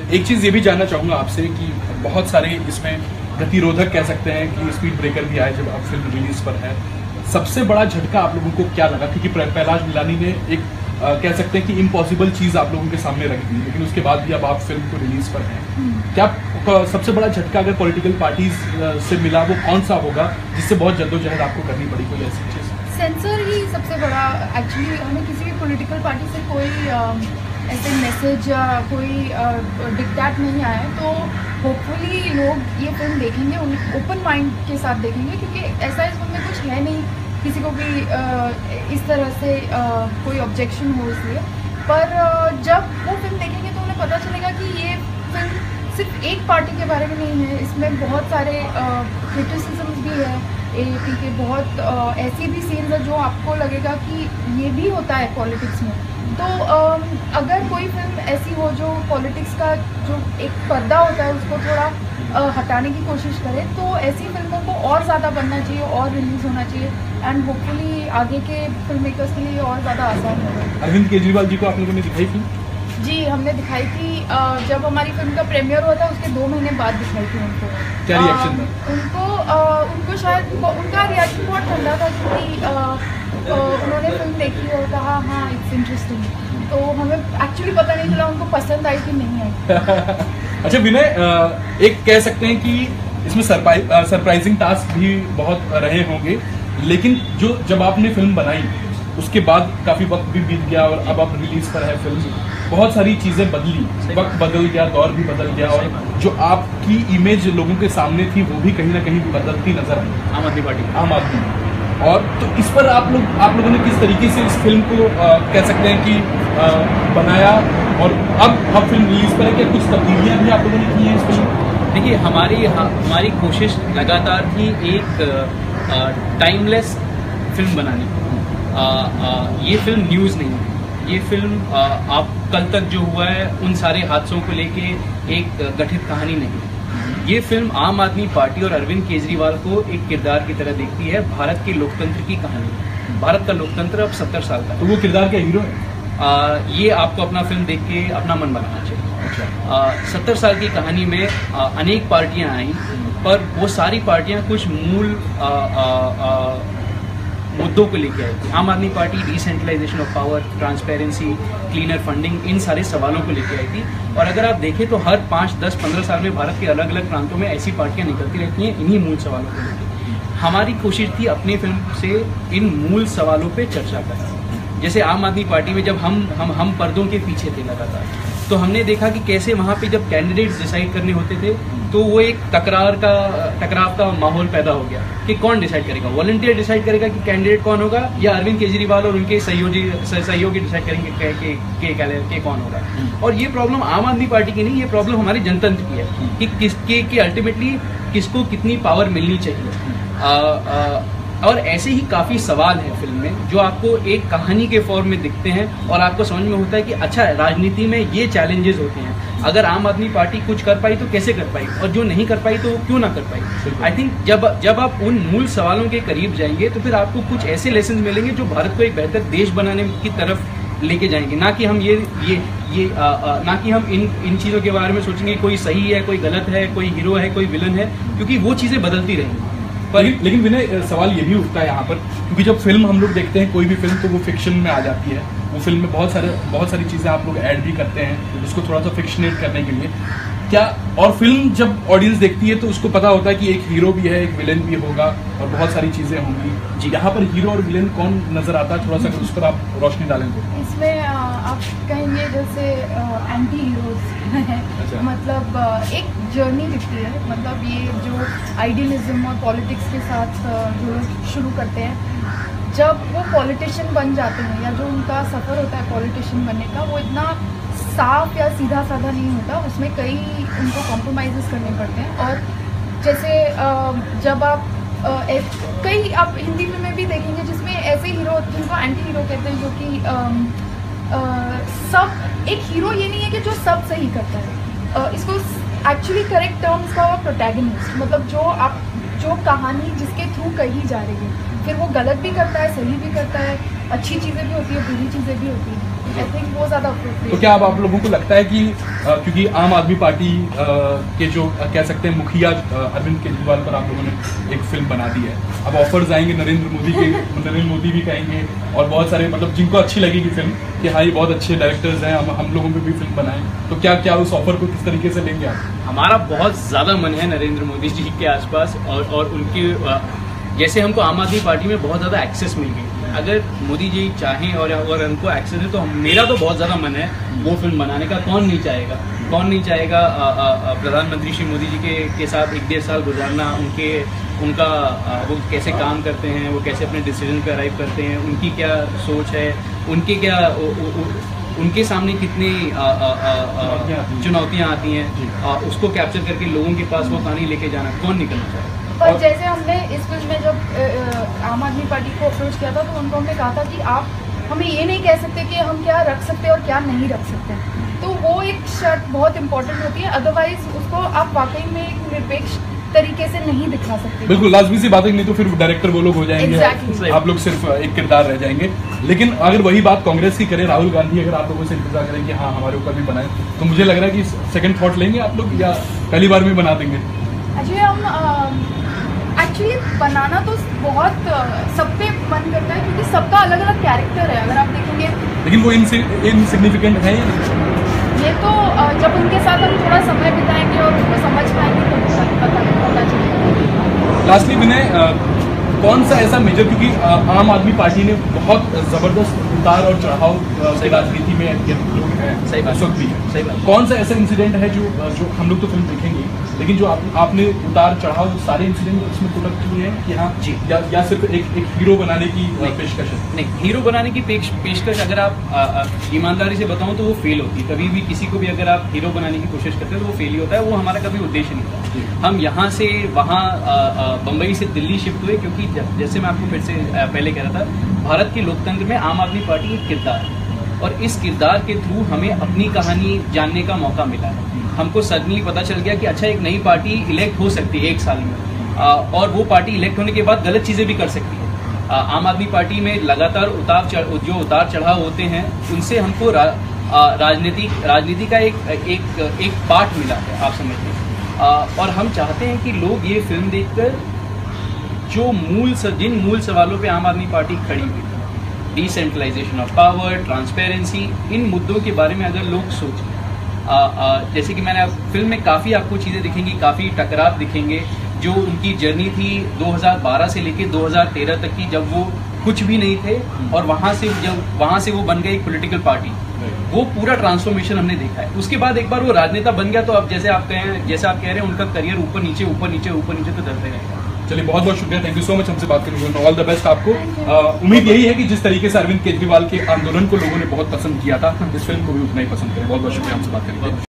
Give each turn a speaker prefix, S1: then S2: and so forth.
S1: एक चीज़ ये भी जानना चाहूँगा आपसे कि बहुत सारे इसमें गतिरोधक कह सकते हैं कि स्पीड ब्रेकर भी आए जब आप फिल्म रिलीज पर है। सबसे बड़ा झटका आप लोगों को क्या लगा? क्योंकि प्रहलाद निलानी ने एक कह सकते हैं कि इम्पॉसिबल चीज़ आप लोगों के सामने रख दी, लेकिन उसके बाद भी अब आप फिल्म को रिलीज पर हैं। क्या सबसे बड़ा झटका अगर पॉलिटिकल पार्टीज से मिला वो कौन सा होगा जिससे बहुत जद्दोजहद आपको करनी पड़ी? कोई ऐसी चीज़?
S2: सेंसर ही सबसे बड़ा। एक्चुअली हमें किसी भी पॉलिटिकल पार्टी से कोई ऐसे मैसेज या कोई डिक्टेट नहीं आया है, तो होपफुली लोग ये फिल्म देखेंगे, उन ओपन माइंड के साथ देखेंगे, क्योंकि ऐसा इस फिल्म में कुछ है नहीं किसी को भी इस तरह से कोई ऑब्जेक्शन हो इसलिए। पर जब वो फिल्म देखेंगे तो उन्हें पता चलेगा कि ये फिल्म सिर्फ एक पार्टी के बारे में नहीं है, इसमें बहुत सारे क्रिटिसिज्म्स भी है एएपी के, बहुत ऐसी भी सीन्स है जो आपको लगेगा कि ये भी होता है पॉलिटिक्स में। तो अगर कोई फिल्म ऐसी हो जो पॉलिटिक्स का जो एक पर्दा होता है उसको थोड़ा हटाने की कोशिश करे, तो ऐसी फिल्मों को और ज़्यादा बनना चाहिए और रिलीज़ होना चाहिए, एंड होपफुली आगे के फिल्म मेकर्स के लिए और ज़्यादा आसान होगा।
S1: अरविंद केजरीवाल जी को आप लोगों ने दिखाई थी?
S2: जी, हमने दिखाई थी। जब हमारी फिल्म का प्रीमियर हुआ था उसके 2 महीने बाद दिखाई थी उनको।
S1: क्या रिएक्शन था?
S2: उनको शायद उनका रिएक्शन बहुत ठंडा था, क्योंकि उन्होंने फिल्म देखी और कहा हाँ इट्स इंटरेस्टिंग, तो हमें एक्चुअली पता नहीं चला उनको पसंद आई कि नहीं आई।
S1: अच्छा विनय, एक कह सकते हैं कि इसमें सरप्राइजिंग टास्क भी बहुत रहे होंगे, लेकिन जब आपने फिल्म बनाई उसके बाद काफी वक्त भी बीत गया और अब आप रिलीज पर है फिल्म, बहुत सारी चीजें बदली, वक्त बदल गया, दौर भी बदल गया, और जो आपकी इमेज लोगों के सामने थी वो भी कहीं ना कहीं बदलती नजर आई।
S3: आम आदमी
S1: और तो इस पर आप लोगों ने किस तरीके से इस फिल्म को कह सकते हैं कि बनाया, और अब फिल्म रिलीज पर है, क्या कुछ तब्दीलियां भी आप लोगों ने की हैं इस फिल्म?
S3: देखिए, हमारी कोशिश लगातार थी एक टाइमलेस फिल्म बनाने की। ये फिल्म न्यूज़ नहीं है, ये फिल्म आप कल तक जो हुआ है उन सारे हादसों को लेके एक गठित कहानी नहीं है। ये फिल्म आम आदमी पार्टी और अरविंद केजरीवाल को एक किरदार की तरह देखती है, भारत के लोकतंत्र की कहानी। भारत का लोकतंत्र अब 70 साल का।
S1: तो वो किरदार क्या हीरो है?
S3: ये आपको अपना फिल्म देख के अपना मन बनाना चाहिए। 70 साल की कहानी में अनेक पार्टियां आई, पर वो सारी पार्टियां कुछ मूल मुद्दों को लेके आई थी। Aam Aadmi Party decentralisation of power, transparency, cleaner funding, इन सारे सवालों को लेके आई थी। और अगर आप देखें तो हर 5, 10, 15 साल में भारत के अलग अलग प्रांतों में ऐसी पार्टियां निकलती रहती हैं इन्हीं मूल सवालों को लेकर। हमारी कोशिश थी अपनी फिल्म से इन मूल सवालों पर चर्चा करना। जैसे आम आदमी पार्टी में जब हम पर्दों के पीछे थे लगातार, तो हमने देखा कि कैसे वहाँ पे जब कैंडिडेट्स डिसाइड करने होते थे तो वो एक टकराव का माहौल पैदा हो गया कि कौन डिसाइड करेगा। वॉलंटियर डिसाइड करेगा कि कैंडिडेट कौन होगा, या अरविंद केजरीवाल और उनके सहयोगी डिसाइड करेंगे कि कौन होगा। और ये प्रॉब्लम आम आदमी पार्टी की नहीं, ये प्रॉब्लम हमारी जनतंत्र की है कि अल्टीमेटली किसको कितनी पावर मिलनी चाहिए। और ऐसे ही काफ़ी सवाल हैं फिल्म में जो आपको एक कहानी के फॉर्म में दिखते हैं, और आपको समझ में होता है कि अच्छा, राजनीति में ये चैलेंजेस होते हैं। अगर आम आदमी पार्टी कुछ कर पाई तो कैसे कर पाई, और जो नहीं कर पाई तो क्यों ना कर पाई। आई थिंक जब आप उन मूल सवालों के करीब जाएंगे तो फिर आपको कुछ ऐसे लेसन मिलेंगे जो भारत को एक बेहतर देश बनाने की तरफ लेके जाएंगे। ना कि हम ना कि हम इन चीज़ों के बारे में सोचेंगे कोई सही है, कोई गलत है, कोई हीरो है, कोई विलन है, क्योंकि वो चीज़ें बदलती रहेंगी।
S1: लेकिन विनय, सवाल ये भी उठता है यहाँ पर, क्योंकि जब फिल्म हम लोग देखते हैं कोई भी फिल्म तो वो फिक्शन में आ जाती है। वो फिल्म में बहुत सारी चीज़ें आप लोग ऐड भी करते हैं उसको थोड़ा सा फिक्शनेट करने के लिए। क्या और फिल्म जब ऑडियंस देखती है तो उसको पता होता है कि एक हीरो भी है, एक विलेन भी होगा और बहुत सारी चीज़ें होंगी जी। यहाँ पर हीरो और विलेन कौन नजर आता है? थोड़ा सा उस पर आप रोशनी डालें तो।
S2: इसमें आप कहेंगे जैसे एंटी हीरोज है।
S1: अच्छा।
S2: मतलब एक जर्नी दिखती है, मतलब ये जो आइडियलिज्म और पॉलिटिक्स के साथ जो लोग शुरू करते हैं, जब वो पॉलिटिशियन बन जाते हैं या जो उनका सफ़र होता है पॉलिटिशियन बनने का, वो इतना साफ या सीधा साधा नहीं होता, उसमें कई उनको कॉम्प्रोमाइज़ करने पड़ते हैं। और जैसे जब आप कई आप हिंदी फिल्में भी देखेंगे जिसमें ऐसे हीरो जिनको एंटी हीरो कहते हैं, जो कि सब एक हीरो ये नहीं है कि जो सब सही करता है। इसको एक्चुअली करेक्ट टर्म इसका हुआ प्रोटैगनिस्ट, मतलब जो कहानी जिसके थ्रू कही जा रही है, फिर वो गलत भी करता है, सही भी करता है, अच्छी चीज़ें भी होती है, बुरी चीज़ें भी होती हैं। आई थिंक वो ज़्यादा appropriate
S1: तो क्या अब आप लोगों को लगता है कि क्योंकि आम आदमी पार्टी के जो कह सकते हैं मुखिया अरविंद केजरीवाल पर आप लोगों ने एक फिल्म बना दी है, अब ऑफर्स आएंगे नरेंद्र मोदी भी कहेंगे और बहुत सारे मतलब जिनको अच्छी लगेगी फिल्म कि हाँ ये बहुत अच्छे डायरेक्टर्स हैं, हम लोगों में भी फिल्म बनाएं, तो क्या उस ऑफर को किस तरीके से लेंगे आप?
S3: हमारा बहुत ज़्यादा मन है नरेंद्र मोदी जी के आसपास और उनके जैसे हमको आम आदमी पार्टी में बहुत ज़्यादा एक्सेस मिल गई, अगर मोदी जी चाहें और उनको एक्सेस है तो मेरा तो बहुत ज़्यादा मन है वो फिल्म बनाने का। कौन नहीं चाहेगा प्रधानमंत्री श्री मोदी जी के साथ 1-1.5 साल गुजारना, उनका वो कैसे काम करते हैं, वो कैसे अपने डिसीजन पे अराइव करते हैं, उनकी क्या सोच है, उनके सामने कितनी चुनौतियाँ आती हैं, उसको कैप्चर करके लोगों के पास वो कहानी लेके जाना, कौन नहीं करना चाहेगा।
S2: पर जैसे हमने इस फिल्म में जब आम आदमी पार्टी को अप्रोच किया था तो उनको हमने कहा था कि आप हमें ये नहीं कह सकते कि हम क्या रख सकते हैं और क्या नहीं रख सकते, तो वो एक शर्त बहुत इंपॉर्टेंट होती है, अदरवाइज उसको आप वाकई में एक निरपेक्ष तरीके से नहीं दिखा सकते।
S1: बिल्कुल लाजमी सी बात है, नहीं तो फिर डायरेक्टर वो लोग हो जाएंगे,
S2: exactly.
S1: आप लोग सिर्फ एक किरदार रह जाएंगे। लेकिन अगर वही बात कांग्रेस की करें, राहुल गांधी अगर आप लोगों से इंतजार करें कि हाँ हमारे ऊपर भी बनाए, तो मुझे लग रहा है कि सेकंड थॉट लेंगे आप लोग या पहली बार में बना देंगे?
S2: एक्चुअली बनाना तो बहुत सब पे मन करता है क्योंकि सबका अलग अलग कैरेक्टर है, अगर आप देखेंगे।
S1: लेकिन वो इनसिग्निफिकेंट है
S2: ये तो जब उनके साथ हम थोड़ा समय बिताएंगे और उनको समझ पाएंगे तो पता चलेगा।
S1: लास्टली विनय, कौन सा ऐसा मेजर, क्योंकि आम आदमी पार्टी ने बहुत जबरदस्त उतार और चढ़ाव की राजनीति में लोग हैं उस वक्त भी है, सही बात। कौन सा ऐसा इंसिडेंट है जो हम लोग तो फिल्म देखेंगे लेकिन जो आपने उतार चढ़ाव सारे इंसिडेंट उसमें प्रोडक्ट किए हैं कि हाँ जी, या सिर्फ एक हीरो बनाने की पेशकश है? नहीं, हीरो बनाने की पेशकश अगर आप ईमानदारी से बताऊं तो वो फेल होती है। कभी भी किसी को भी अगर आप हीरो बनाने की कोशिश करते हैं तो वो फेल ही होता है, वो हमारा कभी उद्देश्य नहीं था। हम यहाँ से वहाँ बम्बई से दिल्ली शिफ्ट हुए क्योंकि जैसे मैं आपको फिर से पहले कह रहा था, भारत के लोकतंत्र में आम आदमी पार्टी एक किरदार है और इस किरदार के थ्रू हमें अपनी कहानी जानने का मौका मिला है। हमको सडनली पता चल गया कि अच्छा एक नई पार्टी इलेक्ट हो सकती है 1 साल में, और वो पार्टी इलेक्ट होने के बाद गलत चीज़ें भी कर सकती है। आम आदमी पार्टी में लगातार उतार चढ़ाव होते हैं, उनसे हमको राजनीति का एक पार्ट मिला है, आप समझिए। और हम चाहते हैं कि लोग ये फिल्म देखकर जिन मूल सवालों पे आम आदमी पार्टी खड़ी हुई, डिसेंट्रलाइजेशन ऑफ पावर, ट्रांसपेरेंसी, इन मुद्दों के बारे में अगर लोग सोचें, जैसे कि मैंने फिल्म में काफ़ी आपको चीज़ें दिखेंगी, काफ़ी टकराव दिखेंगे, जो उनकी जर्नी थी 2012 से लेकर 2013 तक की, जब वो कुछ भी नहीं थे और वहाँ से वो बन गए एक पॉलिटिकल पार्टी, वो पूरा ट्रांसफॉर्मेशन हमने देखा है। उसके बाद एक बार वो राजनेता बन गया तो अब जैसे आप कह रहे हैं उनका करियर ऊपर नीचे तो चलते रहेगा। चलिए बहुत बहुत शुक्रिया, थैंक यू सो मच हमसे बात करने के लिए, ऑल द बेस्ट आपको। उम्मीद यही है कि जिस तरीके से अरविंद केजरीवाल के आंदोलन को लोगों ने बहुत पसंद किया था, इस फिल्म को भी उतना ही पसंद करें। बहुत बहुत शुक्रिया हमसे बात करने के लिए।